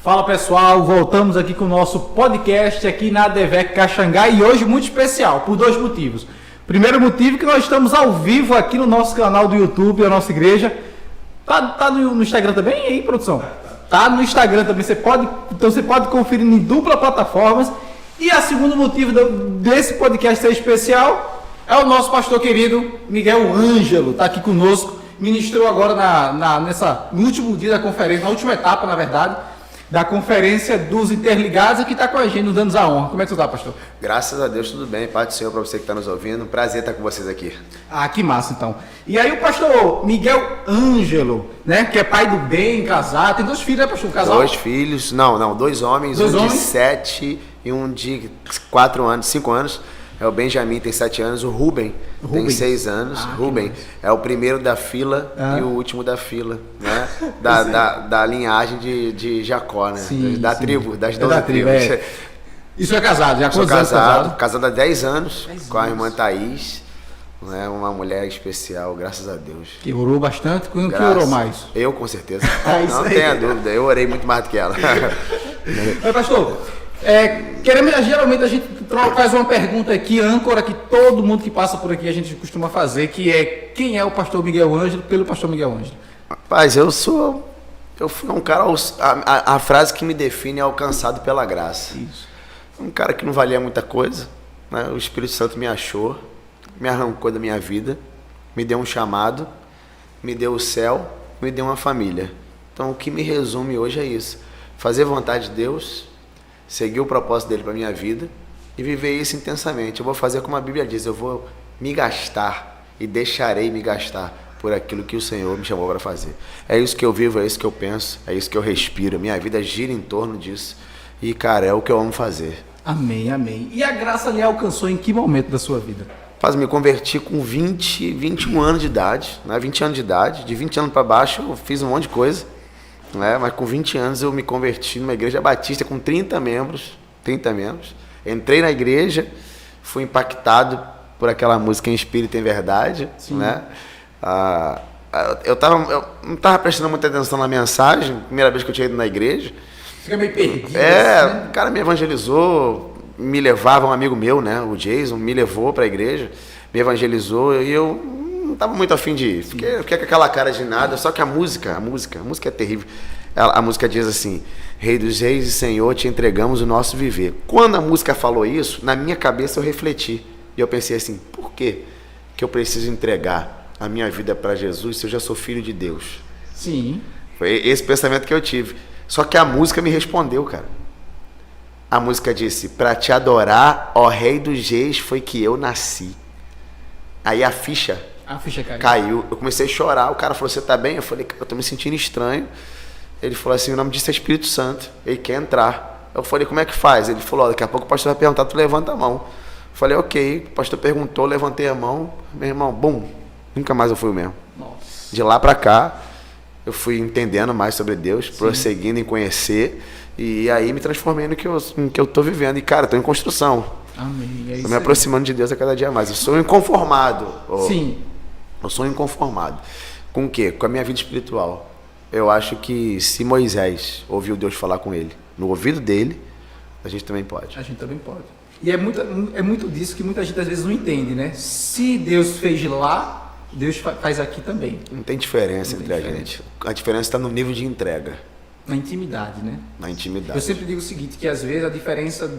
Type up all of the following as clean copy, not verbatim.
Fala pessoal, voltamos aqui com o nosso podcast aqui na ADVEC Caxangá e hoje muito especial, por dois motivos. Primeiro motivo que nós estamos ao vivo aqui no nosso canal do YouTube, a nossa igreja. Tá no Instagram também, aí produção? Tá no Instagram também, então você pode conferir em dupla plataformas. E o segundo motivo desse podcast ser especial é o nosso pastor querido Miguel Ângelo, tá aqui conosco, ministrou agora no último dia da conferência, na última etapa na verdade, da conferência dos interligados, que está com a gente, nos dando a honra. Como é que você está, pastor? Graças a Deus, tudo bem. Paz do Senhor para você que está nos ouvindo. Prazer estar com vocês aqui. Ah, que massa, então. E aí o pastor Miguel Ângelo, né, que é pai do bem, casado. Tem dois filhos, né, pastor? Casal? Dois filhos. Não, dois homens. Um de 7 e um de 5 anos. É o Benjamin, tem 7 anos. O Rubem tem 6 anos. Rubem é o primeiro da fila e o último da fila, né? Da linhagem de Jacó, né? Sim, da sim. tribo, das 12 tribos. É. Isso é casado, já Sou casado? Casado há 10 anos com a irmã Thaís, né? Uma mulher especial, graças a Deus. Que orou bastante, que orou mais? Eu, com certeza. Não tenha dúvida, eu orei muito mais do que ela. Mas, pastor, geralmente a gente faz uma pergunta aqui, âncora, que todo mundo que passa por aqui a gente costuma fazer, que é: quem é o pastor Miguel Ângelo pelo pastor Miguel Ângelo? Rapaz, eu fui um cara, a frase que me define é alcançado pela graça. Isso. Um cara que não valia muita coisa, né? O Espírito Santo me achou, me arrancou da minha vida, me deu um chamado, me deu o céu, me deu uma família. Então o que me resume hoje é isso: fazer vontade de Deus, seguir o propósito dele para minha vida e viver isso intensamente. Eu vou fazer como a Bíblia diz, eu vou me gastar e deixarei me gastar por aquilo que o Senhor me chamou para fazer. É isso que eu vivo, é isso que eu penso, é isso que eu respiro. Minha vida gira em torno disso e, cara, é o que eu amo fazer. Amém, amém. E a graça lhe alcançou em que momento da sua vida? Me converti com 21 anos de idade, né? 20 anos de idade. De 20 anos para baixo eu fiz um monte de coisa, né? Mas com 20 anos eu me converti numa igreja batista com 30 membros. Entrei na igreja, fui impactado por aquela música Em Espírito e em Verdade, né? Eu não estava prestando muita atenção na mensagem, primeira vez que eu tinha ido na igreja. Fica meio perdido. Né? O cara me evangelizou, me levava, um amigo meu, né, o Jason, me levou para a igreja, me evangelizou e eu não estava muito afim de ir. Fiquei com aquela cara de nada, só que a música é terrível. A música diz assim: Rei dos Reis e Senhor, te entregamos o nosso viver. Quando a música falou isso, na minha cabeça eu refleti. E eu pensei assim: por que eu preciso entregar a minha vida para Jesus se eu já sou filho de Deus? Sim. Foi esse pensamento que eu tive. Só que a música me respondeu, cara. A música disse: para te adorar, ó Rei dos Reis, foi que eu nasci. Aí a ficha caiu. Eu comecei a chorar. O cara falou: você tá bem? Eu falei: eu tô me sentindo estranho. Ele falou assim: o nome disso é Espírito Santo, ele quer entrar. Eu falei: como é que faz? Ele falou: daqui a pouco o pastor vai perguntar, tu levanta a mão. Eu falei: ok. O pastor perguntou, levantei a mão, meu irmão, bum, nunca mais eu fui o mesmo. Nossa. De lá para cá eu fui entendendo mais sobre Deus, prosseguindo em conhecer, e aí me transformei no que eu tô vivendo. E, cara, tô em construção. Amém. Tô me aproximando de Deus a cada dia mais. Eu sou inconformado. Sim. Eu sou inconformado. Com o quê? Com a minha vida espiritual. Eu acho que se Moisés ouviu Deus falar com ele, no ouvido dele, a gente também pode. A gente também pode. E é muito disso que muita gente às vezes não entende, né? Se Deus fez lá, Deus faz aqui também. Não tem diferença entre a gente. A diferença está no nível de entrega. Na intimidade, né? Na intimidade. Eu sempre digo o seguinte, que às vezes a diferença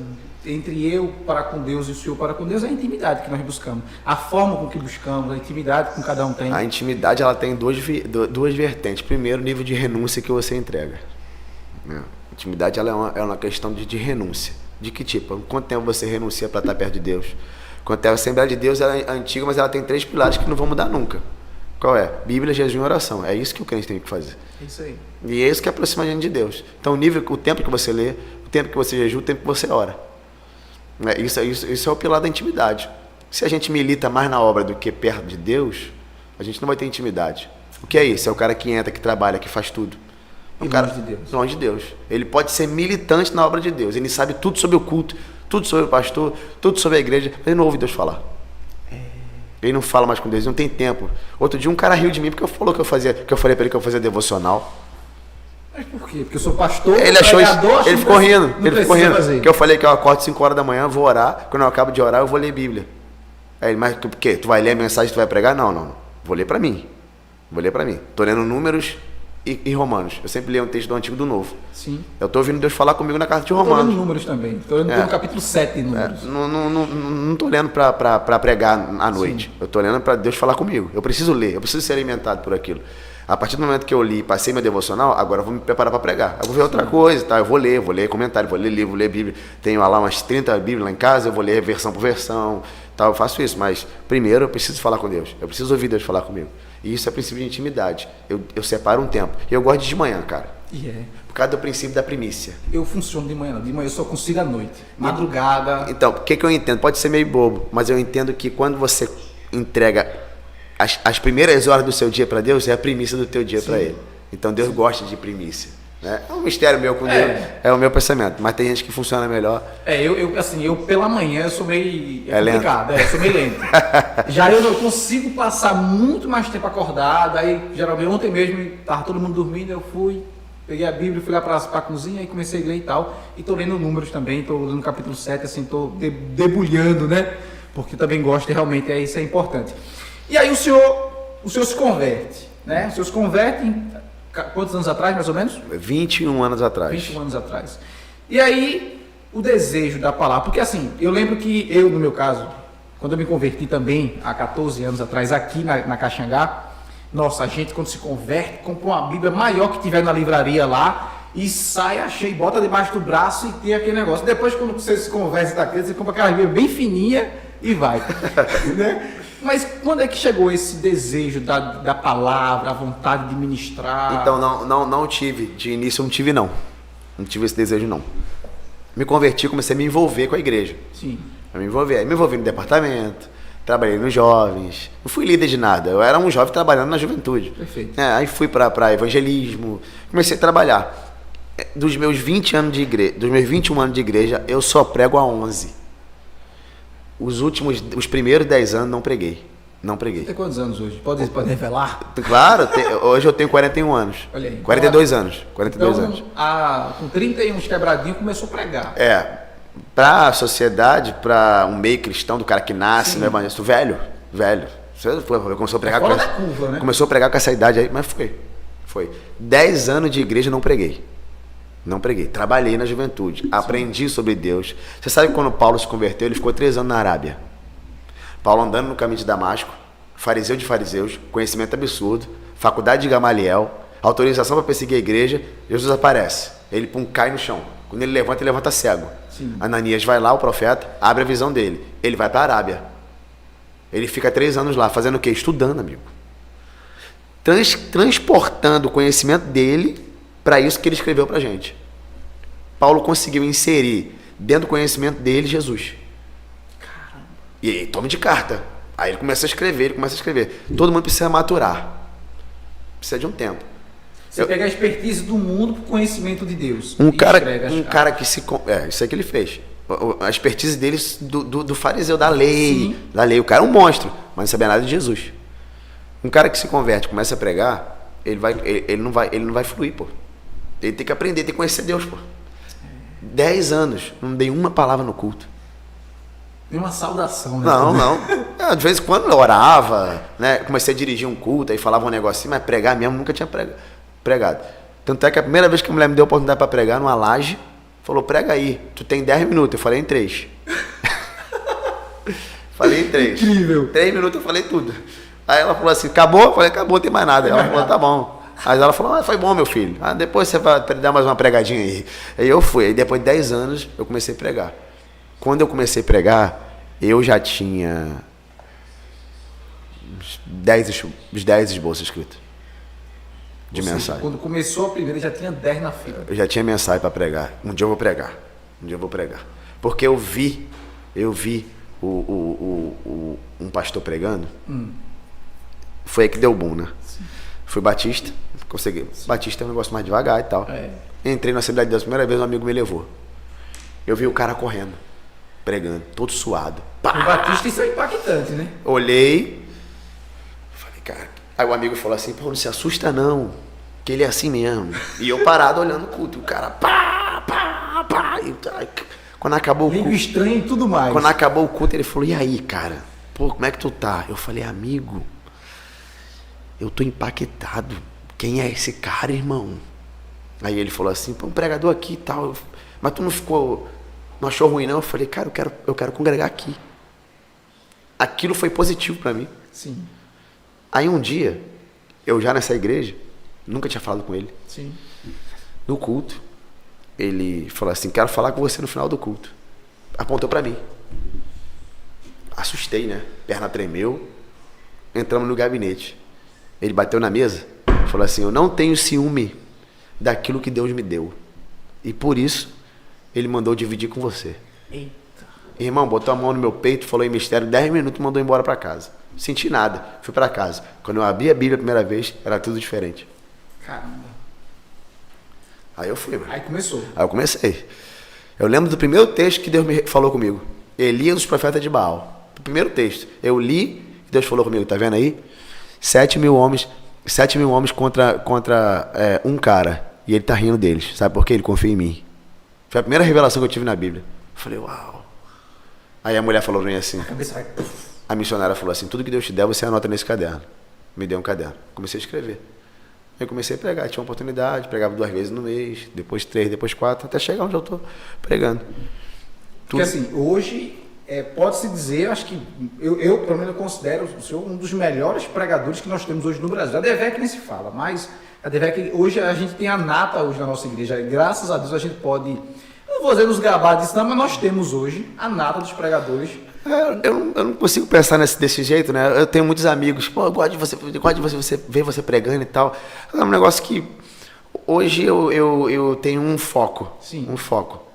entre eu para com Deus e o Senhor para com Deus é a intimidade que nós buscamos. A forma com que buscamos, a intimidade que cada um tem. A intimidade, ela tem duas vertentes. Primeiro, o nível de renúncia que você entrega. A intimidade, ela é uma questão de renúncia. De que tipo? Quanto tempo você renuncia para estar perto de Deus? Quanto tempo a Assembleia de Deus ela é antiga, mas ela tem 3 pilares que não vão mudar nunca. Qual é? Bíblia, jejum e oração. É isso que o crente tem que fazer. É isso aí. E é isso que aproxima a gente de Deus. Então, o tempo que você lê, o tempo que você jejua, o tempo que você ora. Isso é o pilar da intimidade. Se a gente milita mais na obra do que perto de Deus, a gente não vai ter intimidade. O que é isso? É o cara que entra, que trabalha, que faz tudo. Longe de Deus. Longe de Deus. Ele pode ser militante na obra de Deus. Ele sabe tudo sobre o culto, tudo sobre o pastor, tudo sobre a igreja, mas ele não ouve Deus falar. Ele não fala mais com Deus, não tem tempo. Outro dia um cara riu de mim porque eu falei para ele que eu fazia devocional. Mas por quê? Porque eu sou pastor, Ele achou isso, pregador, ele ficou rindo, fazer. porque eu falei que eu acordo 5 horas da manhã, vou orar, quando eu acabo de orar eu vou ler Bíblia. Aí ele, mas tu, por quê? Tu vai ler a mensagem, tu vai pregar? Não, vou ler pra mim, tô lendo Números e Romanos, eu sempre leio um texto do Antigo e do Novo. Sim. Eu tô ouvindo Deus falar comigo na carta de Eu tô Romanos. lendo Números também, tô lendo no capítulo 7 de Números. Não tô lendo pra pregar à noite, Sim. eu tô lendo pra Deus falar comigo, eu preciso ler, eu preciso ser alimentado por aquilo. A partir do momento que eu li, passei meu devocional, agora eu vou me preparar para pregar. Eu vou ver outra coisa, tá? Eu vou ler comentário, vou ler livro, vou ler Bíblia. Tenho lá umas 30 Bíblias lá em casa, eu vou ler versão por versão, tá? Eu faço isso, mas primeiro eu preciso falar com Deus. Eu preciso ouvir Deus falar comigo. E isso é princípio de intimidade. Eu separo um tempo. E eu gosto de manhã, cara. Por causa do princípio da primícia. Eu funciono de manhã, não. De manhã eu só consigo à noite. Madrugada. Então, o que eu entendo? Pode ser meio bobo, mas eu entendo que quando você entrega as primeiras horas do seu dia para Deus, é a primícia do teu dia para Ele. Então Deus gosta de primícia. Né? É um mistério meu com Deus, é o meu pensamento. Mas tem gente que funciona melhor. Eu pela manhã eu sou meio complicado, eu sou meio lento. Já eu não consigo passar muito mais tempo acordado. Aí geralmente ontem mesmo tava todo mundo dormindo, eu fui, peguei a Bíblia, fui lá para a cozinha e comecei a ler e tal. E tô lendo Números também, tô lendo no capítulo 7, assim, tô debulhando, né? Porque eu também gosto e realmente isso é importante. E aí o senhor se converte, né? O senhor se converte quantos anos atrás, mais ou menos? 21 anos atrás. 21 anos atrás. E aí, o desejo da palavra, porque assim, eu lembro que eu, no meu caso, quando eu me converti também, há 14 anos atrás, aqui na Caxangá, nossa, a gente quando se converte, compra uma Bíblia maior que tiver na livraria lá, e sai, achei, bota debaixo do braço e tem aquele negócio. Depois, quando você se converte daquele, você compra aquela Bíblia bem fininha e vai. Né? Mas quando é que chegou esse desejo da palavra, a vontade de ministrar? Então, não tive. De início, não tive, não. Não tive esse desejo, não. Me converti, comecei a me envolver com a igreja. Sim. Me envolvi no departamento, trabalhei nos jovens. Não fui líder de nada. Eu era um jovem trabalhando na juventude. Perfeito. Aí fui para evangelismo. Comecei a trabalhar. Dos meus 20 anos de igreja, dos meus 21 anos de igreja, eu só prego há 11. Os primeiros 10 anos não preguei. Você tem quantos anos hoje? Pode revelar? Claro, hoje eu tenho 41 anos. Olha aí. 42 anos. 42 anos. Com 31 quebradinho começou a pregar. Para a sociedade, para um meio cristão, do cara que nasce no evangelho, velho. Você começou a pregar fora da curva, né? Começou a pregar com essa idade aí, mas foi. 10 anos de igreja não preguei. Trabalhei na juventude, aprendi sobre Deus. Você sabe que quando Paulo se converteu, ele ficou 3 anos na Arábia. Paulo andando no caminho de Damasco, fariseu de fariseus, conhecimento absurdo, faculdade de Gamaliel, autorização para perseguir a igreja. Jesus aparece, ele cai no chão. Quando ele levanta cego. Sim. Ananias vai lá, o profeta, abre a visão dele. Ele vai para a Arábia. Ele fica 3 anos lá, fazendo o quê? Estudando, amigo. Transportando o conhecimento dele para isso que ele escreveu para a gente. Paulo conseguiu inserir dentro do conhecimento dele Jesus. Caramba. E aí, tome de carta. Aí ele começa a escrever. Todo mundo precisa maturar. Precisa de um tempo. Você pega a expertise do mundo para o conhecimento de Deus. Um cara que se... isso aí que ele fez. A expertise dele do fariseu, da lei. Sim. Da lei. O cara é um monstro, mas não sabia nada de Jesus. Um cara que se converte, começa a pregar, ele não vai fluir, pô. Ele tem que aprender, tem que conhecer Deus, pô. 10 anos, não dei uma palavra no culto. Deu uma saudação, né? Não. De vez em quando eu orava, né? Comecei a dirigir um culto, aí falava um negocinho, mas pregar mesmo nunca tinha pregado. Tanto é que a primeira vez que a mulher me deu a oportunidade para pregar numa laje, falou, prega aí, tu tem 10 minutos. Eu falei em 3. Falei em 3. Incrível. 3 minutos eu falei tudo. Aí ela falou assim, acabou? Eu falei, acabou, não tem mais nada. Ela falou, tá bom. Aí ela falou, foi bom, meu filho. Depois você vai dar mais uma pregadinha aí. Aí eu fui. Aí depois de 10 anos, eu comecei a pregar. Quando eu comecei a pregar, eu já tinha uns 10 esboços escritos de mensagem. Quando começou a primeira, já tinha 10 na fila. Eu já tinha mensagem para pregar. Um dia eu vou pregar. Porque eu vi um pastor pregando. Foi aí que deu boom, né? Sim. Fui batista, consegui. Sim. Batista é um negócio mais devagar e tal. Entrei na Assembleia de Deus, a primeira vez um amigo me levou. Eu vi o cara correndo, pregando, todo suado. O batista, isso é impactante, né? Olhei, falei, cara. Aí o amigo falou assim, pô, não se assusta não. que ele é assim mesmo. E eu parado olhando o culto. E o cara, pá, pá, pá. E, quando acabou o culto... Língua estranha e tudo mais. Quando acabou o culto, ele falou, e aí, cara? Pô, como é que tu tá? Eu falei, amigo, eu tô empaquetado. Quem é esse cara, irmão? Aí ele falou assim, pô, um pregador aqui e tal. Mas tu não achou ruim, não? Eu falei, cara, eu quero congregar aqui. Aquilo foi positivo pra mim. Sim. Aí um dia, eu já nessa igreja, nunca tinha falado com ele. Sim. No culto, ele falou assim, quero falar com você no final do culto. Apontou pra mim. Assustei, né? Perna tremeu. Entramos no gabinete. Ele bateu na mesa, falou assim, eu não tenho ciúme daquilo que Deus me deu. E por isso, ele mandou dividir com você. Eita. Irmão, botou a mão no meu peito, falou em mistério, 10 minutos, mandou embora pra casa. Não senti nada, fui pra casa. Quando eu abri a Bíblia a primeira vez, era tudo diferente. Caramba. Aí eu fui, mano. Aí começou. Aí eu comecei. Eu lembro do primeiro texto que Deus me falou comigo. Elias, os profetas de Baal. O primeiro texto. Eu li e Deus falou comigo, tá vendo aí? 7.000 homens contra um cara. E ele tá rindo deles. Sabe por quê? Ele confia em mim. Foi a primeira revelação que eu tive na Bíblia. Eu falei, uau. Aí a mulher falou pra mim assim. A missionária falou assim, tudo que Deus te der, você anota nesse caderno. Me deu um caderno. Comecei a escrever. Aí comecei a pregar. Tinha uma oportunidade, pregava 2 vezes no mês, depois 3, depois 4, até chegar onde eu tô pregando. Porque assim, hoje, pode-se dizer, acho que eu pelo menos considero o senhor um dos melhores pregadores que nós temos hoje no Brasil. A DEVEC nem se fala, mas a DEVEC, hoje a gente tem a nata hoje na nossa igreja. Graças a Deus a gente pode, não vou dizer nos gabar disso não, mas nós temos hoje a nata dos pregadores. Eu não consigo pensar desse jeito, né? Eu tenho muitos amigos, pô, eu gosto de você ver você pregando e tal. É um negócio que hoje eu tenho um foco. Sim. Um foco.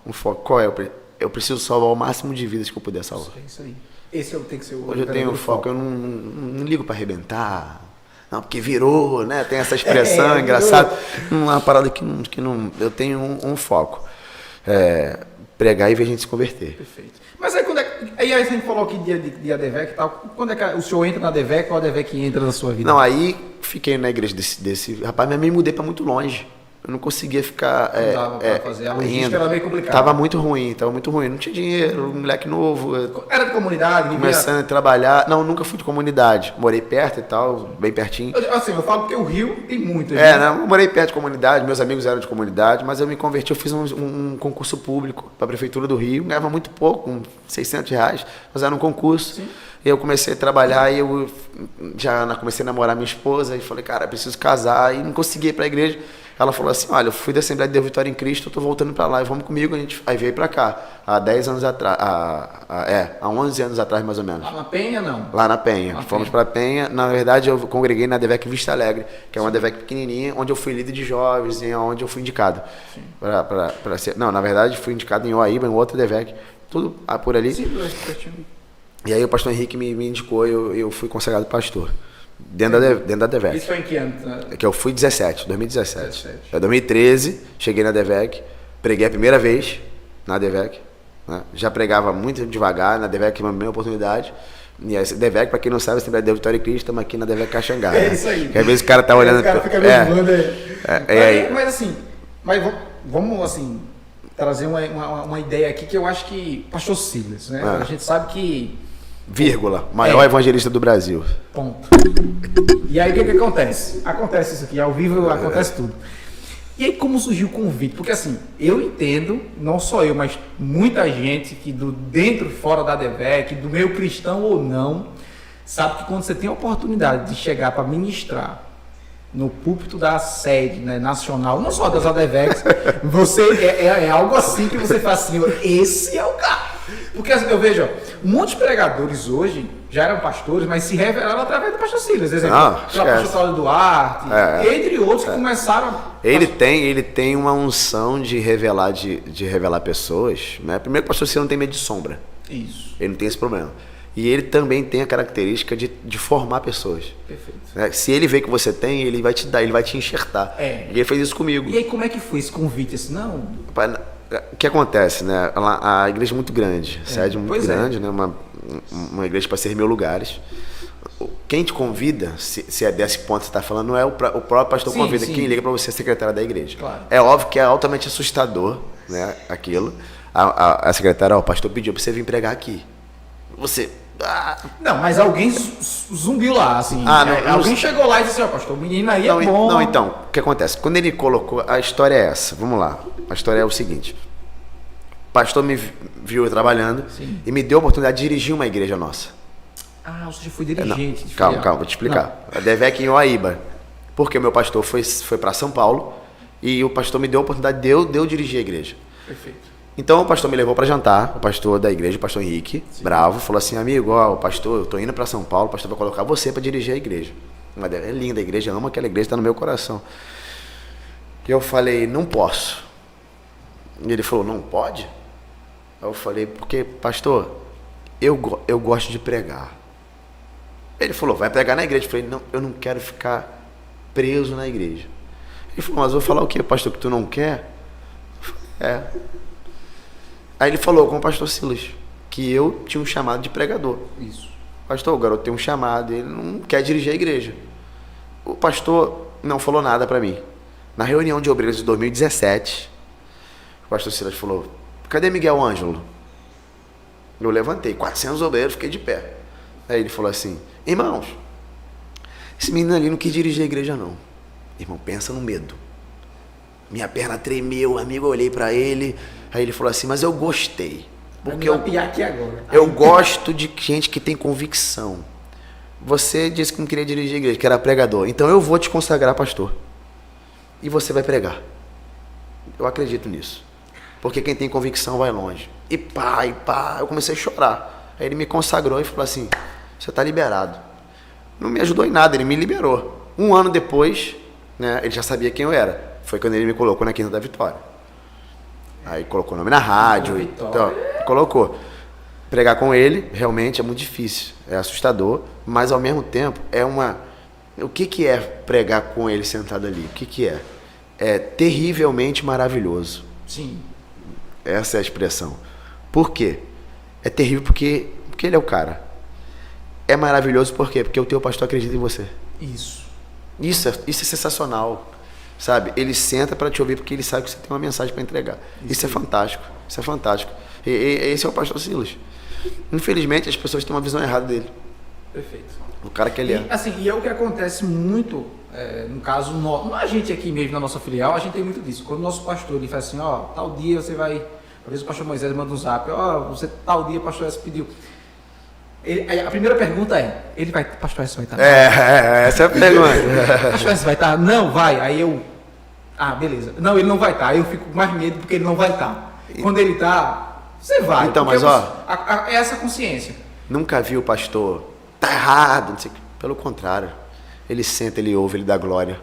Qual é? Eu preciso salvar o máximo de vidas que eu puder salvar. Isso aí. Esse tem que ser o hoje eu tenho um foco, eu não ligo para arrebentar. Não, porque virou, né? Tem essa expressão engraçada. Uma parada que não. Eu tenho um foco. Pregar e ver a gente se converter. Perfeito. Mas aí a gente falou aqui de ADVEC e tal. Quando é que o senhor entra na ADVEC ou a ADVEC entra na sua vida? Não, aí fiquei na igreja desse rapaz, mas me mudei para muito longe. Eu não conseguia ficar. Não dava pra fazer. A logística era meio complicada. Tava muito ruim. Não tinha dinheiro, moleque novo. Era de comunidade? Começando a trabalhar. Não, nunca fui de comunidade. Morei perto e tal, bem pertinho. Eu falo porque o Rio tem muito. Não, eu morei perto de comunidade, meus amigos eram de comunidade, mas eu me converti, eu fiz um concurso público para a Prefeitura do Rio, ganhava muito pouco, com R$600, mas era um concurso. Sim. E eu comecei a trabalhar e eu já comecei a namorar minha esposa e falei, cara, preciso casar, e não consegui ir para a igreja. Ela falou assim, olha, eu fui da Assembleia de Deus Vitória em Cristo, eu tô voltando para lá, e vamos comigo, aí veio para cá, há 10 anos atrás, há 11 anos atrás mais ou menos. Lá na Penha, não? Lá na Penha, fomos para Penha, na verdade eu congreguei na ADVEC Vista Alegre, que é uma ADVEC pequenininha, onde eu fui líder de jovens, e onde eu fui indicado. Para ser, não, na verdade fui indicado em Oaíba, em outra ADVEC, tudo por ali. Sim, e aí o pastor Henrique me indicou, eu fui consagrado pastor. Dentro da DEVEC. Isso foi em que ano? Que eu fui 2017. Em 2013, cheguei na DEVEC, preguei a primeira vez na DEVEC. Né? Já pregava muito devagar, na DEVEC uma primeira oportunidade. E a DEVEC, para quem não sabe, sempre é Deus Vitória e Cristo, estamos aqui na DEVEC Caxangá. É isso aí. Que às vezes o cara tá olhando... O cara fica mesmo mas assim, vamos assim, trazer uma ideia aqui que eu acho que pastor Silas, né? A gente sabe que... Vírgula, maior evangelista do Brasil. Ponto. E aí o que acontece? Acontece isso aqui, ao vivo acontece tudo. E aí como surgiu o convite? Porque assim, eu entendo, não só eu, mas muita gente que dentro e fora da DEVEC, do meio cristão ou não, sabe que quando você tem a oportunidade de chegar para ministrar no púlpito da sede, né, nacional, não só das ADVECs, você é algo assim que você faz assim, esse é o cara. Porque assim, eu vejo, muitos pregadores hoje já eram pastores, mas se revelaram através do pastor Silas, exemplo, o pastor Saulo Duarte, entre outros que começaram... Ele tem uma unção de revelar pessoas, né? Primeiro que o pastor Silas não tem medo de sombra. Isso. Ele não tem esse problema. E ele também tem a característica de formar pessoas. Perfeito. Né? Se ele vê que você tem, ele vai te dar, ele vai te enxertar. E ele fez isso comigo. E aí como é que foi esse convite? Assim, não... O que acontece, né? A igreja é muito grande, sede muito grande, né? Uma igreja para ser 1.000 lugares. quem te convida, se é desse ponto que você está falando, não é o próprio pastor Sim, convida. sim. Quem liga para você é a secretária da igreja. Claro. É óbvio que é altamente assustador, né, aquilo. A secretária, o pastor pediu para você vir pregar aqui. Você... Não, mas alguém zumbiu lá, assim. Alguém chegou lá e disse, pastor, o menino aí é bom. Não, então, o que acontece? Quando ele colocou, a história é essa, vamos lá. A história é o seguinte. O pastor me viu eu trabalhando e me deu a oportunidade de dirigir uma igreja nossa. Você já foi dirigente. Calma, vou te explicar. A Devec em Oaíba. Porque o meu pastor foi para São Paulo e o pastor me deu a oportunidade de eu dirigir a igreja. Perfeito. Então o pastor me levou para jantar, o pastor da igreja, o pastor Henrique, bravo, falou assim, amigo, o pastor, eu tô indo para São Paulo, o pastor vai colocar você para dirigir a igreja. É linda a igreja, amo aquela igreja, está no meu coração. E eu falei, não posso. E ele falou, não pode? Aí eu falei, porque, pastor, eu gosto de pregar. Ele falou, vai pregar na igreja. Eu falei, não, eu não quero ficar preso na igreja. Ele falou, mas eu vou falar o quê, pastor, que tu não quer? Eu falei, Aí ele falou com o pastor Silas, que eu tinha um chamado de pregador. Isso. Pastor, o garoto tem um chamado, ele não quer dirigir a igreja. O pastor não falou nada para mim. Na reunião de obreiros de 2017, o pastor Silas falou, cadê Miguel Ângelo? Eu levantei, 400 obreiros, fiquei de pé. Aí ele falou assim, irmãos, esse menino ali não quis dirigir a igreja não. Irmão, pensa no medo. Minha perna tremeu, amigo, eu olhei para ele, aí ele falou assim, mas eu gostei. Porque eu gosto de gente que tem convicção. Você disse que não queria dirigir a igreja, que era pregador. Então eu vou te consagrar pastor. E você vai pregar. Eu acredito nisso. Porque quem tem convicção vai longe. E pá, eu comecei a chorar. Aí ele me consagrou e falou assim, você está liberado. Não me ajudou em nada, ele me liberou. Um ano depois, né, ele já sabia quem eu era. Foi quando ele me colocou na Quinta da Vitória. Aí colocou o nome na rádio. Então, colocou. Pregar com ele realmente é muito difícil. É assustador, mas ao mesmo tempo é uma... O que é pregar com ele sentado ali? O que é? É terrivelmente maravilhoso. Sim. Essa é a expressão. Por quê? É terrível porque ele é o cara. É maravilhoso por quê? Porque o teu pastor acredita em você. Isso é sensacional. Sabe? Ele senta para te ouvir porque ele sabe que você tem uma mensagem para entregar. Isso é fantástico. Isso é fantástico. E esse é o pastor Silas. Infelizmente, as pessoas têm uma visão errada dele. Perfeito. O cara que ele é. Assim, e é o que acontece muito, no caso, a gente aqui mesmo na nossa filial, a gente tem muito disso. Quando o nosso pastor ele faz assim, tal dia você vai... Às vezes o pastor Moisés manda um zap, você tal dia, pastor S pediu. A primeira pergunta é, pastor S vai estar? Essa é a pergunta. Pastor S vai estar? Não, vai. Aí eu, beleza. Não, ele não vai estar. Aí eu fico com mais medo porque ele não vai estar. Quando ele está, você vai. Então, mas é essa consciência. Nunca vi o pastor, tá errado, não sei o que. Pelo contrário. Ele senta, ele ouve, ele dá glória.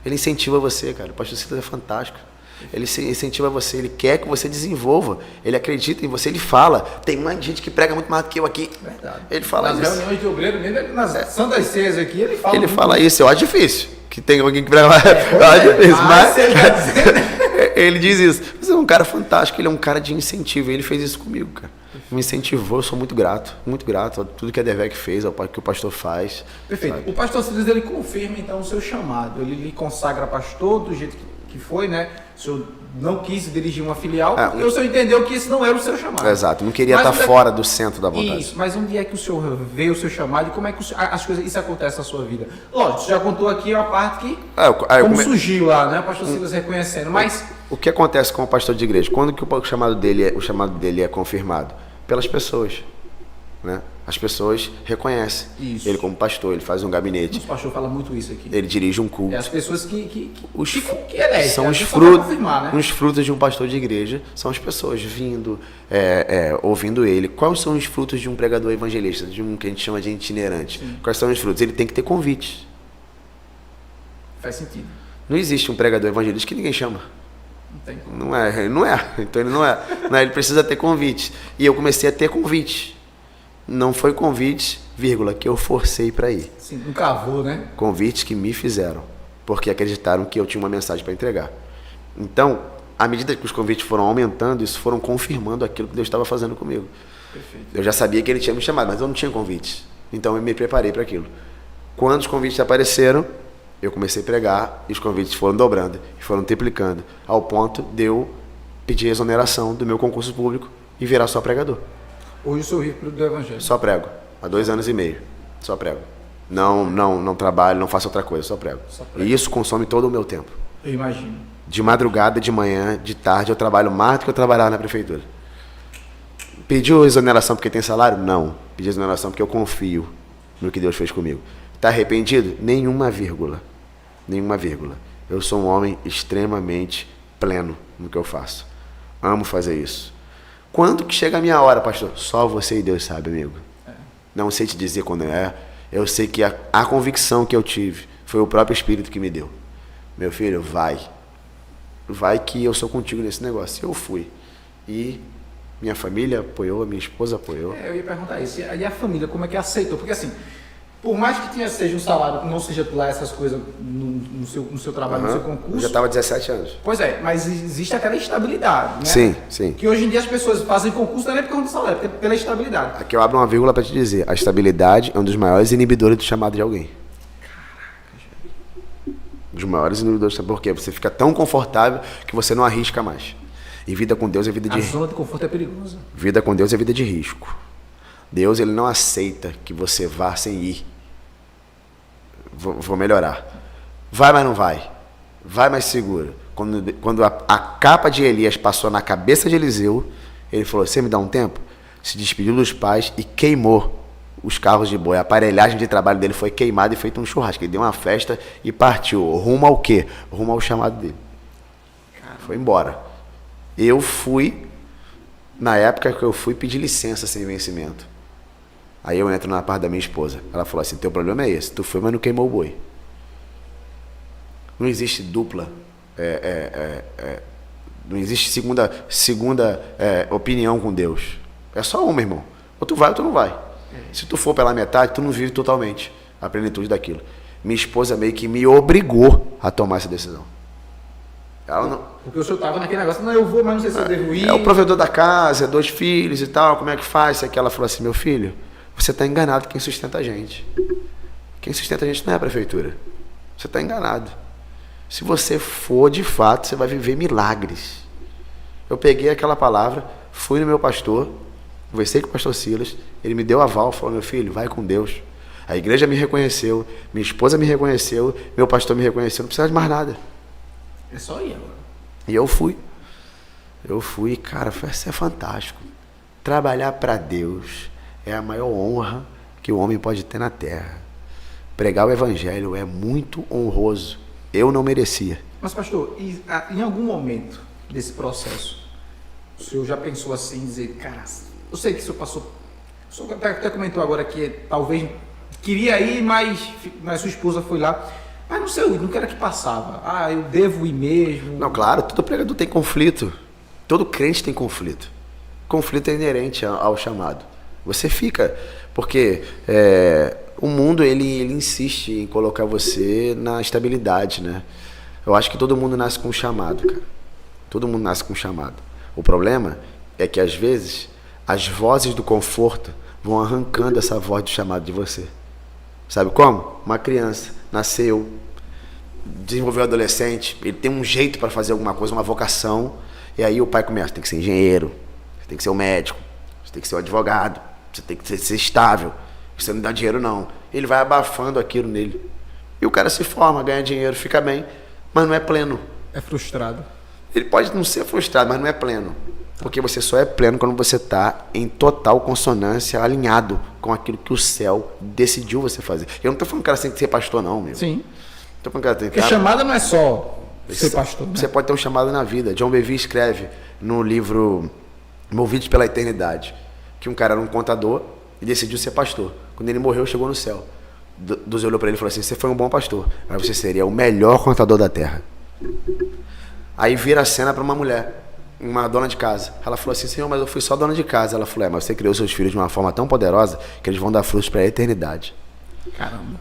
Ele incentiva você, cara. O pastor Silas é fantástico. Ele incentiva você, ele quer que você desenvolva, ele acredita em você, ele fala. Tem muita gente que prega muito mais do que eu aqui. Verdade. Ele fala nas isso. Nas reuniões de obreiro mesmo, nas Santas Ceias aqui, ele fala. Ele fala isso, eu acho difícil. Que tem alguém que prega mais. Eu acho difícil, mas ele diz isso. Você é um cara fantástico, ele é um cara de incentivo. Ele fez isso comigo, cara. Me incentivou, eu sou muito grato a tudo que a Devec fez, ao que o pastor faz. Perfeito. Sabe? O pastor Silas, ele confirma então o seu chamado. Ele lhe consagra pastor do jeito que foi, né? O senhor não quis dirigir uma filial, porque o senhor entendeu que esse não era o seu chamado. Exato, não queria estar fora do centro da vontade. Isso, mas onde é que o senhor vê o seu chamado e como é que as coisas, isso acontece na sua vida? Lógico, você já contou aqui a parte que surgiu lá, né? O pastor Silas reconhecendo, mas... O que acontece com o pastor de igreja? Quando que o chamado dele é confirmado? Pelas pessoas. Né? As pessoas reconhecem ele como pastor, ele faz um gabinete. O pastor fala muito isso aqui. Ele dirige um culto. É as pessoas que elegem. São os frutos, né? Os frutos de um pastor de igreja são as pessoas vindo, ouvindo ele. Quais são os frutos de um pregador evangelista, de um que a gente chama de itinerante? Sim. Quais são os frutos? Ele tem que ter convites. Faz sentido. Não existe um pregador evangelista que ninguém chama. Não é. Então ele não é. Ele precisa ter convite. E eu comecei a ter convite. Não foi convite, que eu forcei para ir. Sim, não cavou, né? Convites que me fizeram, porque acreditaram que eu tinha uma mensagem para entregar. Então, à medida que os convites foram aumentando, isso foram confirmando aquilo que Deus estava fazendo comigo. Perfeito. Eu já sabia que ele tinha me chamado, mas eu não tinha convite. Então eu me preparei para aquilo. Quando os convites apareceram, eu comecei a pregar e os convites foram dobrando e foram triplicando, ao ponto de eu pedir exoneração do meu concurso público e virar só pregador. Hoje eu sou rico do Evangelho. Só prego. Há 2 anos e meio. Só prego. Não trabalho, não faço outra coisa, só prego. E isso consome todo o meu tempo. Eu imagino. De madrugada, de manhã, de tarde, eu trabalho mais do que eu trabalhava na prefeitura. Pediu exoneração porque tem salário? Não. Pedi exoneração porque eu confio no que Deus fez comigo. Está arrependido? Nenhuma vírgula. Nenhuma vírgula. Eu sou um homem extremamente pleno no que eu faço. Amo fazer isso. Quando que chega a minha hora, pastor? Só você e Deus sabe, amigo. Não sei te dizer quando é. Eu sei que a convicção que eu tive foi o próprio Espírito que me deu. Meu filho, vai. Vai que eu sou contigo nesse negócio. Eu fui. E minha família apoiou, minha esposa apoiou. Eu ia perguntar isso. E a família, como é que aceitou? Porque assim, por mais que seja um salário, não seja lá essas coisas no seu trabalho, no seu concurso. Eu já estava 17 anos. Pois é, mas existe aquela estabilidade, né? Sim, sim. Que hoje em dia as pessoas fazem concurso não é por conta do salário, é pela estabilidade. Aqui eu abro uma vírgula para te dizer. A estabilidade é um dos maiores inibidores do chamado de alguém. Dos maiores inibidores. Por quê? Você fica tão confortável que você não arrisca mais. E vida com Deus é vida de risco. A zona de conforto é perigosa. Vida com Deus é vida de risco. Deus, ele não aceita que você vá sem ir. Vou melhorar. Vai, mas não vai. Vai, mas segura. Quando a capa de Elias passou na cabeça de Eliseu, ele falou, você me dá um tempo? Se despediu dos pais e queimou os carros de boi. A aparelhagem de trabalho dele foi queimada e feito um churrasco. Ele deu uma festa e partiu. Rumo ao quê? Rumo ao chamado dele. Foi embora. Eu fui, na época que eu fui pedir licença sem vencimento. Aí eu entro na parte da minha esposa. Ela falou assim, teu problema é esse. Tu foi, mas não queimou o boi. Não existe dupla. Não existe segunda opinião com Deus. É só uma, irmão. Ou tu vai ou tu não vai. Se tu for pela metade, tu não vive totalmente a plenitude daquilo. Minha esposa meio que me obrigou a tomar essa decisão. Ela não... Porque o senhor estava naquele negócio, não, eu vou, mas não sei se eu devo ir. É o provedor da casa, 2 filhos e tal, como é que faz? Isso aqui. Ela falou assim, meu filho, você está enganado quem sustenta a gente. Quem sustenta a gente não é a prefeitura. Você está enganado. Se você for, de fato, você vai viver milagres. Eu peguei aquela palavra, fui no meu pastor, conversei com o pastor Silas, ele me deu aval, falou, meu filho, vai com Deus. A igreja me reconheceu, minha esposa me reconheceu, meu pastor me reconheceu, não precisa de mais nada. É só ir agora. E eu fui. Cara, isso é fantástico. Trabalhar para Deus é a maior honra que o homem pode ter na terra. Pregar o evangelho é muito honroso. Eu não merecia. Mas, pastor, em algum momento desse processo, o senhor já pensou assim, dizer, cara, eu sei que o senhor passou... O senhor até comentou agora que talvez queria ir, mas sua esposa foi lá... Mas não sei, não era que passava. Eu devo ir mesmo. Não, claro, todo pregador tem conflito. Todo crente tem conflito. Conflito é inerente ao chamado. Você fica, porque o mundo ele insiste em colocar você na estabilidade, né? Eu acho que todo mundo nasce com um chamado, cara. Todo mundo nasce com um chamado. O problema é que às vezes as vozes do conforto vão arrancando essa voz do chamado de você. Sabe como? Uma criança nasceu, desenvolveu adolescente, ele tem um jeito para fazer alguma coisa, uma vocação, e aí o pai começa, tem que ser engenheiro, você tem que ser um médico, você tem que ser um advogado, você tem que ser estável, você não dá dinheiro não. Ele vai abafando aquilo nele. E o cara se forma, ganha dinheiro, fica bem, mas não é pleno. É frustrado. Ele pode não ser frustrado, mas não é pleno. Porque você só é pleno quando você está em total consonância, alinhado com aquilo que o céu decidiu você fazer. Eu não estou falando que o cara tem que ser pastor, não, meu. Sim. Tô falando que tem que... Porque chamada não é só ser pastor. Né? Você pode ter um chamado na vida. John Bevere escreve no livro Movidos pela Eternidade que um cara era um contador e decidiu ser pastor. Quando ele morreu, chegou no céu. Deus olhou para ele e falou assim, você foi um bom pastor, mas você seria o melhor contador da terra. Aí vira a cena para uma mulher, uma dona de casa. Ela falou assim, Senhor, mas eu fui só dona de casa. Ela falou, mas você criou seus filhos de uma forma tão poderosa que eles vão dar frutos para a eternidade. Caramba.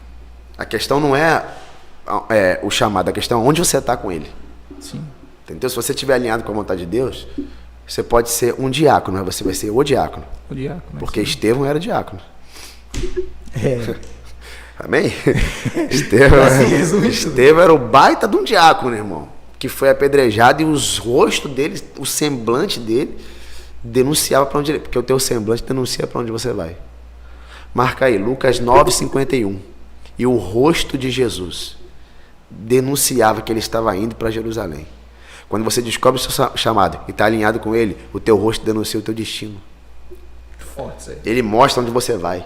A questão não é o chamado, a questão é onde você está com ele. Sim. Entendeu? Se você estiver alinhado com a vontade de Deus, você pode ser um diácono, mas você vai ser o diácono. O diácono. Porque Estevão era diácono. Amém? Estevão era o baita de um diácono, irmão, que foi apedrejado, e os rostos dele, o semblante dele, denunciava para onde ele... Porque o teu semblante denuncia para onde você vai. Marca aí, Lucas 9:51. E o rosto de Jesus denunciava que ele estava indo para Jerusalém. Quando você descobre o seu chamado e está alinhado com ele, o teu rosto denuncia o teu destino. Forte isso aí. Ele mostra onde você vai.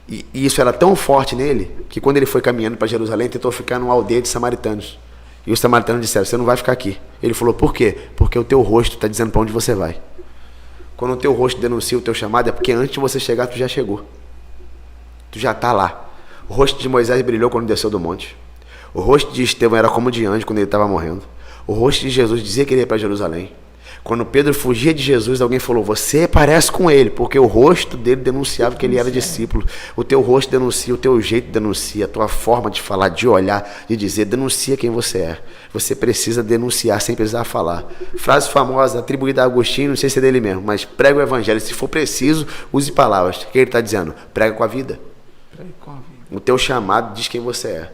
E isso era tão forte nele, que quando ele foi caminhando para Jerusalém, tentou ficar numa aldeia de samaritanos. E os samaritanos disseram, você não vai ficar aqui. Ele falou, por quê? Porque o teu rosto está dizendo para onde você vai. Quando o teu rosto denuncia o teu chamado, é porque antes de você chegar, tu já chegou. Tu já está lá. O rosto de Moisés brilhou quando desceu do monte. O rosto de Estevão era como de anjo quando ele estava morrendo. O rosto de Jesus dizia que ele ia para Jerusalém. Quando Pedro fugia de Jesus, alguém falou, você parece com ele, porque o rosto dele denunciava que ele era discípulo. O teu rosto denuncia, o teu jeito denuncia, a tua forma de falar, de olhar, de dizer, denuncia quem você é. Você precisa denunciar sem precisar falar. Frase famosa, atribuída a Agostinho, não sei se é dele mesmo, mas prega o evangelho, se for preciso, use palavras. O que ele está dizendo? Prega com a vida. Prega com a vida. O teu chamado diz quem você é.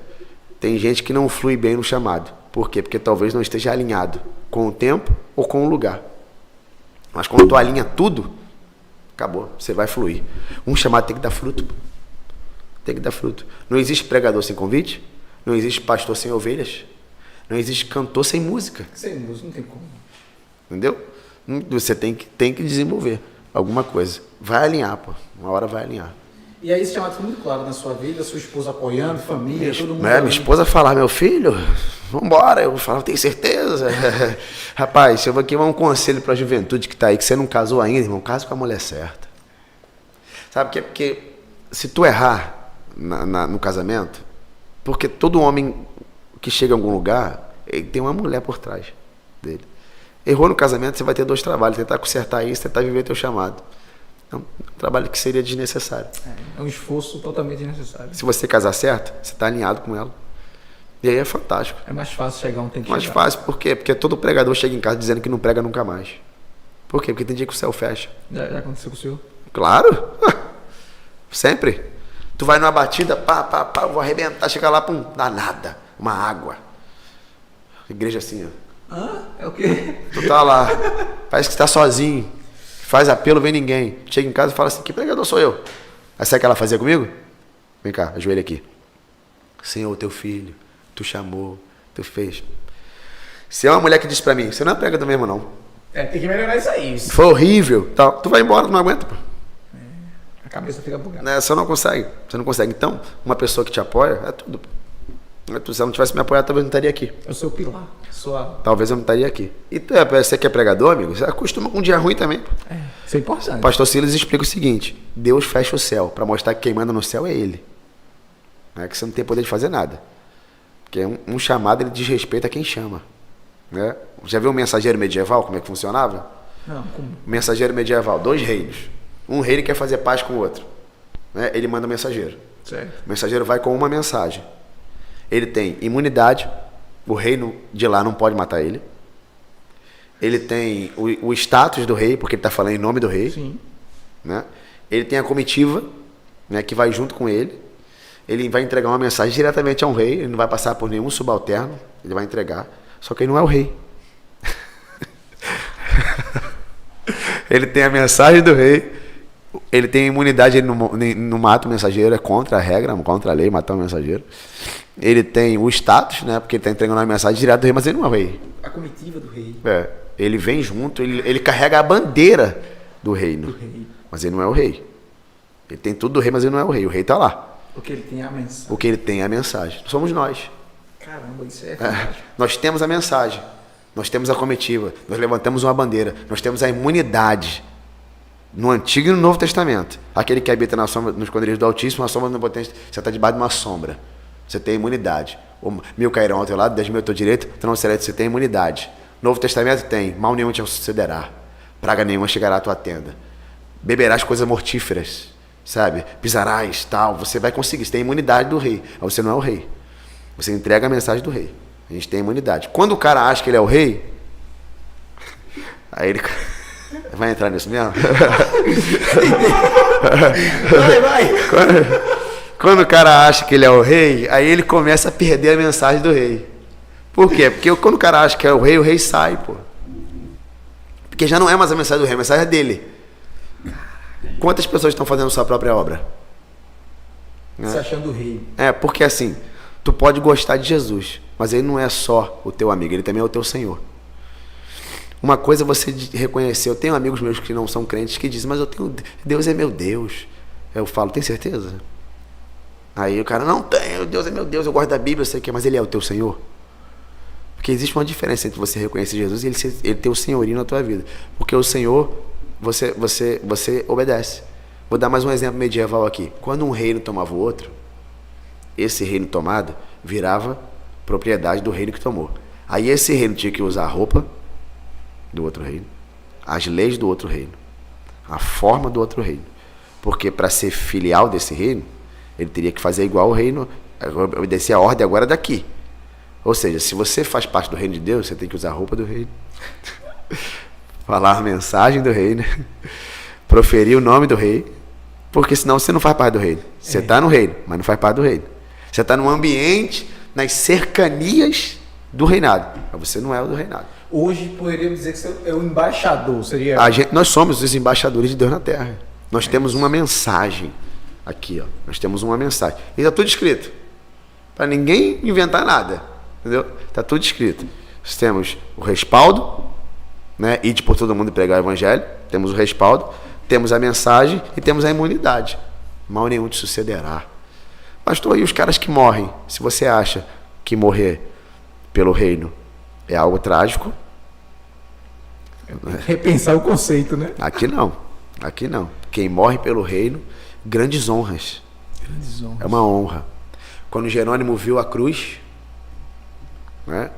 Tem gente que não flui bem no chamado. Por quê? Porque talvez não esteja alinhado com o tempo ou com o lugar. Mas quando tu alinha tudo, acabou, você vai fluir. Um chamado tem que dar fruto. Tem que dar fruto. Não existe pregador sem convite, não existe pastor sem ovelhas, não existe cantor sem música. Sem música não tem como. Entendeu? Você tem que desenvolver alguma coisa. Vai alinhar, pô. Uma hora vai alinhar. E aí esse chamado foi muito claro na sua vida, sua esposa apoiando, família, todo mundo. Minha esposa falava, meu filho, vambora. Eu falava, tem certeza? Rapaz, eu vou aqui um conselho para a juventude que está aí, que você não casou ainda, irmão, casa com a mulher certa. Sabe por quê? Porque se tu errar no casamento, porque todo homem que chega a algum lugar, ele tem uma mulher por trás dele. Errou no casamento, você vai ter dois trabalhos, tentar consertar isso, tentar viver teu chamado. É um trabalho que seria desnecessário. É um esforço totalmente desnecessário. Se você casar certo, você está alinhado com ela. E aí é fantástico. É mais fácil chegar onde tem que mais chegar. Mais fácil, por quê? Porque todo pregador chega em casa dizendo que não prega nunca mais. Por quê? Porque tem dia que o céu fecha. Já aconteceu com o senhor? Claro. Sempre. Tu vai numa batida, pá, vou arrebentar, chega lá, pum, dá nada. Uma água. Igreja assim, ó. É o quê? Tu tá lá, parece que está sozinho. Faz apelo, vem ninguém. Chega em casa e fala assim, que pregador sou eu? Aí sabe o que ela fazia comigo? Vem cá, ajoelha aqui. Senhor, teu filho, tu chamou, tu fez. Se é uma mulher que diz pra mim, você não é pregador mesmo não. Tem que melhorar isso aí. Foi horrível, tal. Tu vai embora, tu não aguenta, pô. A cabeça fica bugada. Né? Você não consegue. Então, uma pessoa que te apoia, é tudo, pô. Se ela não tivesse me apoiado, talvez eu não estaria aqui. É o seu pilar. Talvez eu não estaria aqui. E você que é pregador, amigo, você acostuma com um dia ruim também. Isso é importante. O pastor Silas explica o seguinte: Deus fecha o céu para mostrar que quem manda no céu é Ele. Não é que você não tem poder de fazer nada. Porque um chamado, ele diz respeito a quem chama. Né? Já viu o mensageiro medieval, como é que funcionava? Não, como? Mensageiro medieval, 2 reinos. Um rei quer fazer paz com o outro. Né? Ele manda o mensageiro. Certo. O mensageiro vai com uma mensagem. Ele tem imunidade, o reino de lá não pode matar ele. Ele tem o status do rei, porque ele está falando em nome do rei. Sim. Né? Ele tem a comitiva, né, que vai junto com ele. Ele vai entregar uma mensagem diretamente a um rei, ele não vai passar por nenhum subalterno, ele vai entregar. Só que ele não é o rei. Ele tem a mensagem do rei, ele tem imunidade, ele não mata o mensageiro, é contra a regra, contra a lei matar o mensageiro. Ele tem o status, né, porque ele está entregando uma mensagem direto do rei, mas ele não é o rei. A comitiva do rei. Ele vem junto, ele carrega a bandeira do reino, mas ele não é o rei. Ele tem tudo do rei, mas ele não é o rei. O rei está lá. Porque ele tem a mensagem. Porque ele tem a mensagem. Somos nós. Caramba, isso Nós temos a mensagem. Nós temos a comitiva. Nós levantamos uma bandeira. Nós temos a imunidade. No Antigo e no Novo Testamento. Aquele que habita na sombra, nos esconderijos do Altíssimo, a sombra do Onipotente, você está debaixo de uma sombra. Você tem imunidade. 1000 cairão ao teu lado, 10.000 ao teu direito, tu não será, você tem imunidade. Novo Testamento tem, mal nenhum te sucederá. Praga nenhuma chegará à tua tenda. Beberás coisas mortíferas. Sabe? Pisarás, tal. Você vai conseguir. Você tem a imunidade do rei. Mas você não é o rei. Você entrega a mensagem do rei. A gente tem imunidade. Quando o cara acha que ele é o rei, aí ele vai entrar nisso mesmo? Vai. Quando o cara acha que ele é o rei, aí ele começa a perder a mensagem do rei. Por quê? Porque quando o cara acha que é o rei sai, pô. Porque já não é mais a mensagem do rei, a mensagem é dele. Quantas pessoas estão fazendo sua própria obra? Se achando o rei. Porque assim, tu pode gostar de Jesus, mas ele não é só o teu amigo, ele também é o teu Senhor. Uma coisa é você reconhecer, eu tenho amigos meus que não são crentes que dizem, mas Deus é meu Deus. Eu falo, tem certeza? Aí o cara, não tenho, Deus é meu Deus, eu gosto da Bíblia, eu sei que, mas ele é o teu Senhor? Porque existe uma diferença entre você reconhecer Jesus e ele ter o senhorio na tua vida. Porque o Senhor, você obedece. Vou dar mais um exemplo medieval aqui. Quando um reino tomava o outro, esse reino tomado virava propriedade do reino que tomou. Aí esse reino tinha que usar a roupa do outro reino, as leis do outro reino, a forma do outro reino. Porque para ser filial desse reino, ele teria que fazer igual ao reino, obedecer a ordem agora daqui. Ou seja, se você faz parte do reino de Deus, você tem que usar a roupa do reino, falar a mensagem do reino, proferir o nome do rei, porque senão você não faz parte do reino. Você está no reino, mas não faz parte do reino. Você está num ambiente, nas cercanias do reinado, mas você não é o do reinado. Hoje poderíamos dizer que você é o embaixador, seria? Nós somos os embaixadores de Deus na terra. Nós temos uma mensagem aqui, ó. Nós temos uma mensagem. E está tudo escrito, para ninguém inventar nada. Entendeu? Está tudo escrito. Nós temos o respaldo, né? Ide por todo mundo e pregar o evangelho. Temos o respaldo, temos a mensagem e temos a imunidade. Mal nenhum te sucederá. Pastor, e os caras que morrem? Se você acha que morrer pelo reino é algo trágico, repensar o conceito, né? Aqui não. Aqui não. Quem morre pelo reino, grandes honras. É uma honra. Quando Jerônimo viu a cruz, né?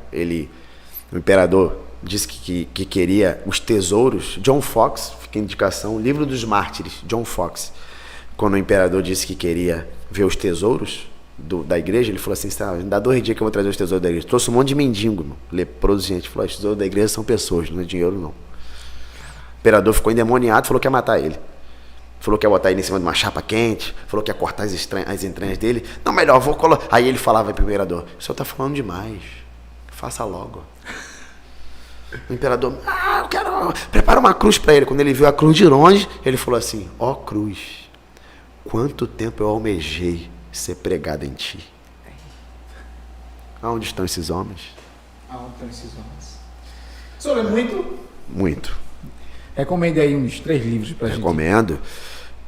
O imperador disse que queria os tesouros. John Fox, fica a indicação, Livro dos Mártires, John Fox. Quando o imperador disse que queria ver os tesouros da igreja, ele falou assim, me dá 2 dias que eu vou trazer os tesouros da igreja. Trouxe um monte de mendigo, leproso, gente. Falou, os tesouros da igreja são pessoas, não é dinheiro não. O imperador ficou endemoniado, falou que ia matar ele. Falou que ia botar ele em cima de uma chapa quente, falou que ia cortar as entranhas dele. Não, melhor, vou colocar. Aí ele falava para o imperador, o senhor está falando demais. Faça logo. O imperador, eu quero. Prepara uma cruz para ele. Quando ele viu a cruz de longe, ele falou assim: ó cruz, quanto tempo eu almejei ser pregado em ti. Aonde estão esses homens? Aonde estão esses homens? O senhor lê muito? Muito. Recomende aí uns 3 livros para a gente. Recomendo.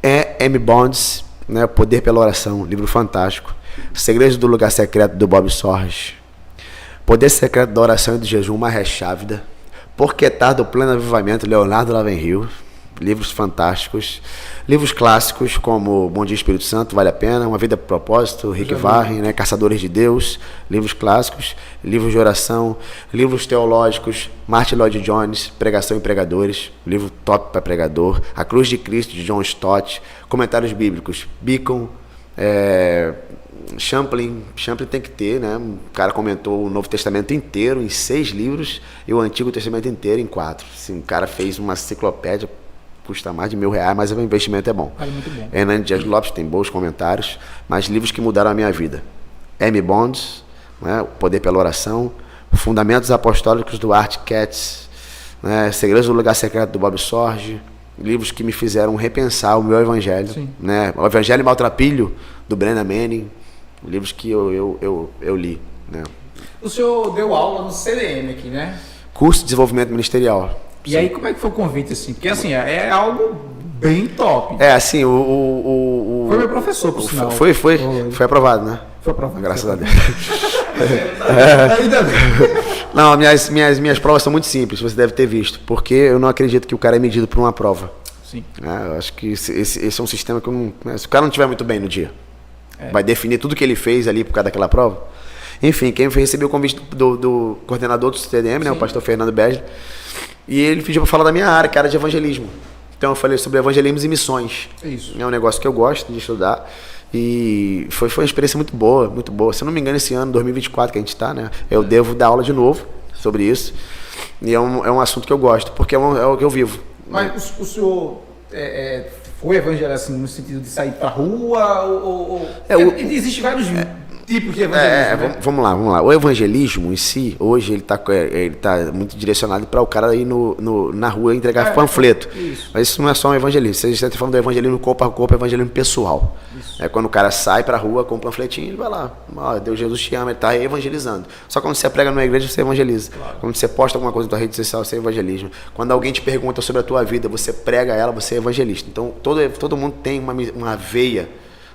M. Bonds, né, Poder pela Oração, livro fantástico. Segredos do Lugar Secreto, do Bob Sorge. Poder Secreto da Oração e do Jejum, Maré Chávida. Porquetar do Pleno Avivamento, Leonardo Lavenhill. Livros fantásticos. Livros clássicos como Bom Dia Espírito Santo, vale a pena. Uma Vida Pro Propósito, Rick Warren, né? Caçadores de Deus. Livros clássicos. Livros de oração. Livros teológicos. Martin Lloyd Jones, Pregação e Pregadores. Livro top para pregador. A Cruz de Cristo, de John Stott. Comentários bíblicos. Beacon. Champlin tem que ter, né? O cara comentou o Novo Testamento inteiro em 6 livros e o Antigo Testamento inteiro em 4. Assim, o cara fez uma enciclopédia, custa mais de R$1.000, mas o investimento é bom. Vale muito bom. Hernandes Dias Lopes tem bons comentários, mas livros que mudaram a minha vida. M. Bonds, né? Poder pela Oração, Fundamentos Apostólicos do Art Katz, né? Segredos do Lugar Secreto do Bob Sorge, livros que me fizeram repensar o meu evangelho, né? O Evangelho Maltrapilho do Brennan Manning, livros que eu li, né? O senhor deu aula no CDM aqui, né? Curso de Desenvolvimento Ministerial. E aí, como é que foi o convite, assim? Porque, assim, é algo bem top. Assim, Foi meu professor, por sinal. Foi aprovado, né? Foi aprovado. Graças a Deus. Ainda bem. Não, minhas provas são muito simples, você deve ter visto, porque eu não acredito que o cara é medido por uma prova. Sim. Eu acho que esse é um sistema que eu não... Se o cara não estiver muito bem no dia, vai definir tudo que ele fez ali por causa daquela prova. Enfim, quem recebeu o convite do coordenador do CDM, né, o pastor Fernando Besley, e ele pediu para falar da minha área, que era de evangelismo. Então eu falei sobre evangelismo e missões. Isso. É um negócio que eu gosto de estudar. E foi uma experiência muito boa, muito boa. Se eu não me engano, esse ano, 2024, que a gente está, né? Eu devo dar aula de novo sobre isso. E é um assunto que eu gosto, porque é o que eu vivo. Mas o senhor foi evangelho assim, no sentido de sair pra rua? Existem vários tipos de evangelismo. Né? Vamos lá. O evangelismo em si, hoje, ele tá muito direcionado para o cara ir na rua entregar panfleto. Isso. Mas isso não é só um evangelismo. Você está falando do evangelismo corpo a corpo, evangelismo pessoal. É quando o cara sai para a rua com um panfletinho, ele vai lá. Deus, Jesus te ama, ele está evangelizando. Só quando você prega numa igreja, você evangeliza. Claro. Quando você posta alguma coisa na tua rede social, você é evangelismo. Quando alguém te pergunta sobre a tua vida, você prega ela, você é evangelista. Então, todo mundo tem uma veia,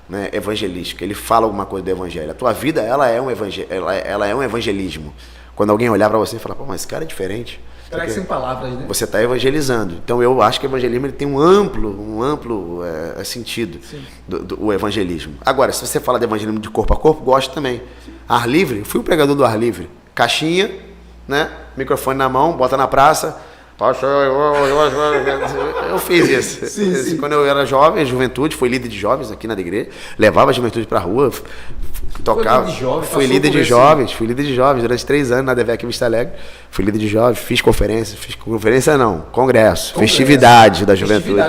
né, evangelística. Ele fala alguma coisa do evangelho. A tua vida, ela é um evangelismo. Quando alguém olhar para você e falar, pô, mas esse cara é diferente. Será que sem palavras, né? Você está evangelizando. Então eu acho que o evangelismo ele tem um amplo sentido do evangelismo. Agora, se você fala de evangelismo de corpo a corpo, gosto também. Ar livre, eu fui o pregador do ar livre. Caixinha, né? Microfone na mão, bota na praça. Eu fiz isso. Sim. Quando eu era jovem, juventude, fui líder de jovens aqui na igreja, levava a juventude para a rua, tocava. Fui líder de jovens durante 3 anos na DVEC Vista Alegre. Fui líder de jovens, fiz conferência não, congresso. Festividade da juventude.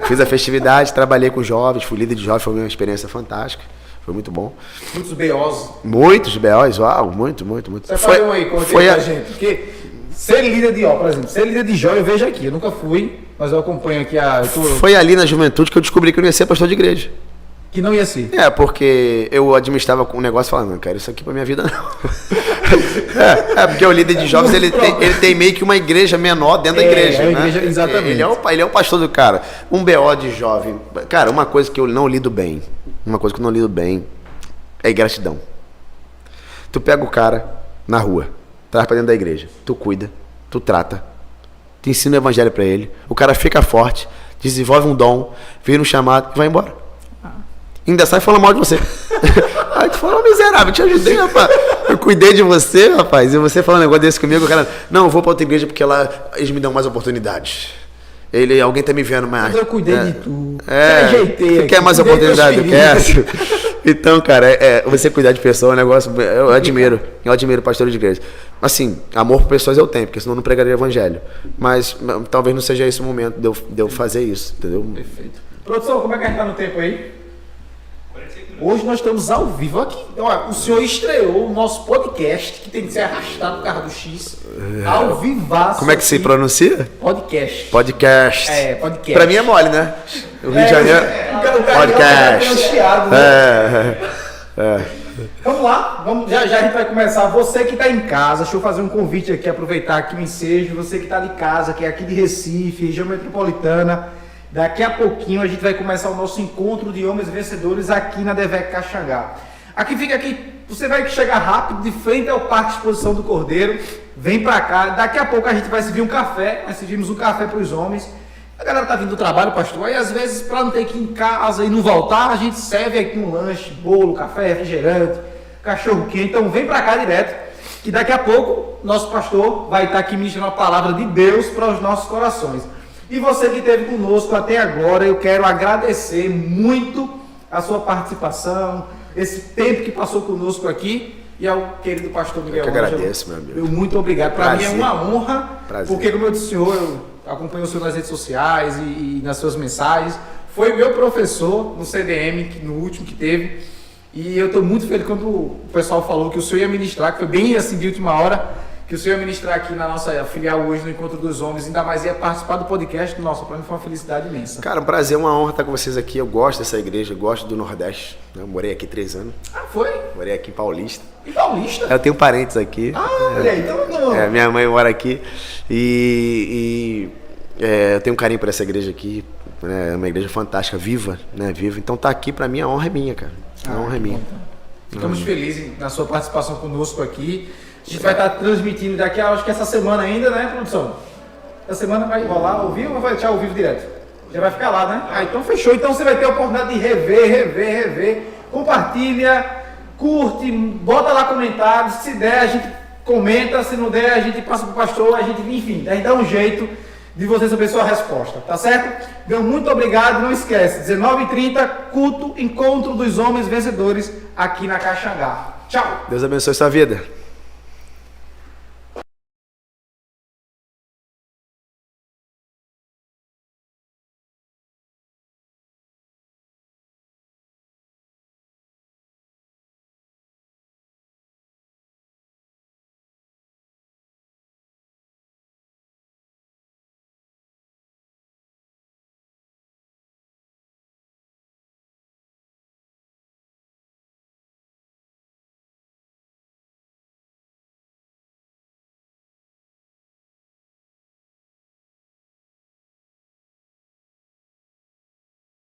Fiz a festividade, trabalhei com jovens, fui líder de jovens, foi uma experiência fantástica. Foi muito bom. Muitos B.O.s. Muitos B.O.s, uau, muito. Você falou aí, conta aí pra gente, porque ser líder de por exemplo, ser líder de jovem, eu vejo aqui, eu nunca fui, mas eu acompanho aqui Foi ali na juventude que eu descobri que eu não ia ser pastor de igreja. Que não ia ser? Porque eu administrava com um negócio falando, não quero isso aqui pra minha vida não. Porque o líder de jovens, ele tem meio que uma igreja menor dentro da igreja, né? Igreja, exatamente. Ele é o pastor do cara. Um BO de jovem. Cara, uma coisa que eu não lido bem é gratidão. Tu pega o cara na rua, traz pra dentro da igreja, tu cuida, tu trata, tu ensina o evangelho pra ele, o cara fica forte, desenvolve um dom, vira um chamado e vai embora. Ainda sai falando mal de você. Aí tu fala, miserável, eu te ajudei, rapaz. Eu cuidei de você, rapaz. E você fala um negócio desse comigo, o cara, não, eu vou pra outra igreja porque lá eles me dão mais oportunidades. Alguém tá me vendo mais. Mas eu cuidei de tu. Ajeitei. Tu quer mais oportunidade? Tu quer? Então, cara, você cuidar de pessoa é um negócio. Eu admiro pastor de igreja. Assim, amor por pessoas eu tenho, porque senão eu não pregaria evangelho. Mas talvez não seja esse o momento de eu fazer isso, entendeu? Perfeito. Produção, como é que a gente tá no tempo aí? Hoje nós estamos ao vivo aqui. Olha, o senhor estreou o nosso podcast, que tem que ser arrastado no carro do X, ao vivaço. Como é que se pronuncia? Podcast. Podcast. Podcast. Pra mim é mole, né? O Rio de Janeiro. Podcast. Vamos lá, já a gente vai começar. Você que está em casa, deixa eu fazer um convite aqui, aproveitar aqui o ensejo. Você que está de casa, que é aqui de Recife, região metropolitana. Daqui a pouquinho a gente vai começar o nosso encontro de homens vencedores aqui na DVEC Caxangá. Você vai chegar rápido, de frente ao Parque de Exposição do Cordeiro, vem pra cá, daqui a pouco a gente vai servir um café, nós servimos um café para os homens. A galera tá vindo do trabalho, pastor, aí às vezes para não ter que ir em casa e não voltar, a gente serve aqui um lanche, bolo, café, refrigerante, cachorro quente, então vem pra cá direto, que daqui a pouco nosso pastor vai estar aqui ministrando a palavra de Deus para os nossos corações. E você que esteve conosco até agora, eu quero agradecer muito a sua participação, esse tempo que passou conosco aqui, e ao querido pastor Miguel. Eu que agradeço, meu amigo. Muito obrigado. Para mim é uma honra, Prazer. Porque como eu disse, senhor, eu acompanho o senhor nas redes sociais e nas suas mensagens. Foi meu professor no CDM, no último que teve, e eu estou muito feliz quando o pessoal falou que o senhor ia ministrar, que foi bem assim de última hora, que o senhor ia ministrar aqui na nossa filial hoje no Encontro dos Homens, ainda mais ia participar do podcast. Nossa, para mim foi uma felicidade imensa. Cara, um prazer, uma honra estar com vocês aqui. Eu gosto dessa igreja, eu gosto do Nordeste. Eu morei aqui 3 anos. Foi? Morei aqui em Paulista. Em Paulista? Eu tenho parentes aqui. Olha aí, então não. Minha mãe mora aqui. Eu tenho um carinho por essa igreja aqui. É uma igreja fantástica, viva, né? Viva. Então tá aqui, para mim, a honra é minha, cara. A honra é minha. Ficamos felizes na sua participação conosco aqui. A gente vai estar transmitindo daqui a, acho que essa semana ainda, né, produção? Essa semana vai rolar ao vivo ou vai deixar ao vivo direto? Já vai ficar lá, né? Então fechou. Então você vai ter a oportunidade de rever. Compartilha, curte, bota lá comentários. Se der, a gente comenta. Se não der, a gente passa pro pastor. Enfim, a gente dá um jeito de você saber sua resposta, tá certo? Então, muito obrigado. Não esquece, 19h30, culto, encontro dos homens vencedores aqui na Caxangá. Tchau. Deus abençoe sua vida.